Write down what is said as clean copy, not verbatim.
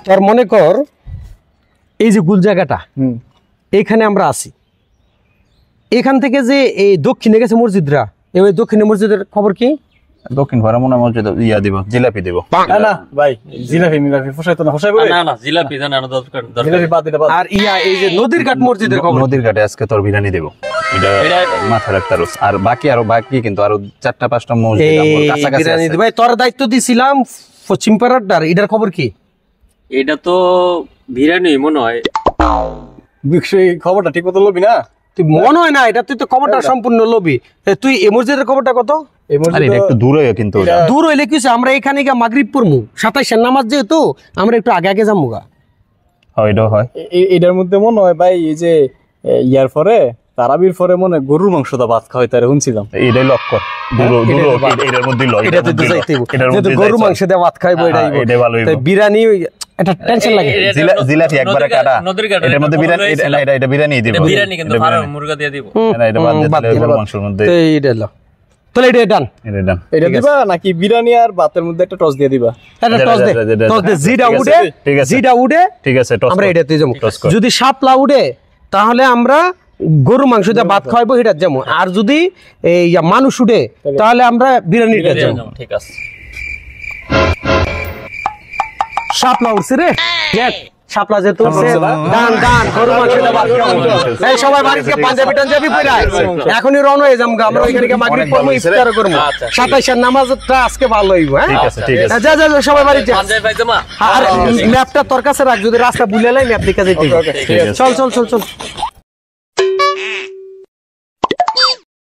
তোর মনে কর এই যে গুল জায়গাটা এইখানে আমরা আছি, এখান থেকে যে এই দক্ষিণে গেছে মসজিদরা, এই দক্ষিণে মসজিদের খবর কি? দক্ষিণ ভাড়ামোনা মসজিদ ইয়া দিব, জিলাপি দিব। না ভাই, জিলাপি মিলাপি ফসাইতো না, ফসাই বলে না জিলাপি জানানো দরকার। জিলাপি বাদ দিতে বাদ। আর ইয়া এই যে নদীর ঘাট মসজিদের খবর? নদীর ঘাটে আজকে তোর বিরিয়ানি দেব, এটা মাথা রাখতে পারোস। আর বাকি কিন্তু আরো 4টা-5টা মসজিদ আমার কাছাকাছি বিরিয়ানি আছে। ভাই তোর দায়িত্ব দিছিলাম পশ্চিম পাড়ার, এটার খবর কি? এটা তো বিরিয়ানি মনে হয়। এই খবরটা ঠিক মতো লবি না তুই মনে হয় না, এটা তুই তো খবরটা সম্পূর্ণ লবি। তুই এই মসজিদের খবরটা কত? এই আরে এটা একটু দূরে কিন্তু ওটা। দূর হইলে কিছু, আমরা এখানে গিয়ে মাগরিব পড়মু, 27 নামাজ যেহেতু আমরা একটু আগে আগে যাবো গা। হয় এটা হয়। এটার মধ্যে মনে হয় ভাই এই যে ইয়ার পরে তারাবির পরে মনে গরুর মাংসটা ভাত খাওয়াই তারে শুনছিলাম। এটাই লক্ষ্য এটার মধ্যে লয়, এটা তো যাইতেইব, যেহেতু গরু মাংস দিয়ে ভাত খাইবো, এটাই ভালো হইব। তাই বিরিয়ানি এটা টেনশন লাগে। জিলাপি একবারে কাটা, এটার মধ্যে বিরিয়ানি, এটা বিরিয়ানি দিব, বিরিয়ানি কিন্তু ফার্ম মুরগা দিয়ে দিব না, এটা বাদ দিলে গরুর মাংসের মধ্যে এইটা লো, তাহলে এটা ডান। এটা ডান। এটা দিবা নাকি বিরিয়ানি আর ভাতের মধ্যে একটা টস দিয়ে দিবা? এটা টস দে, টস দে, জিডা উড়ে, ঠিক আছে, জিডা উড়ে, ঠিক আছে, টস আমরা এটাতে যাবো। টস কর। যদি শাপলা উড়ে তাহলে আমরা গরু মাংস দিয়ে ভাত খাওয়াবো, এটা যাবো। আর যদি এই মানুষ উঠে তাহলে আমরা বিরিয়ানিটা যাবো। ঠিক আছে। শাপলা উঠছে রে, দেখ শাপলা যে তুলছে, ডান ডান গরু মাংস দিয়ে ভাত খাওয়াবো। এই সবাই বাড়িতে পাঞ্জাবি টাঞ্জাবি পরে আয়, এখনই রওনা হয়ে যাবো, আমরা ওইখানে গিয়ে মাগরিব পড়বো, ইফতার করবো। 27 নামাজটা আজকে ভালো হইব। হ্যাঁ ঠিক আছে, ঠিক আছে। যা যা যা, সবাই বাড়িতে যা। পাঞ্জাবি পায়জামা আর ম্যাপটা তোর কাছে রাখ, যদি রাস্তা ভুলে লাই ম্যাপ দেখে যেতে। চল চল চল চল।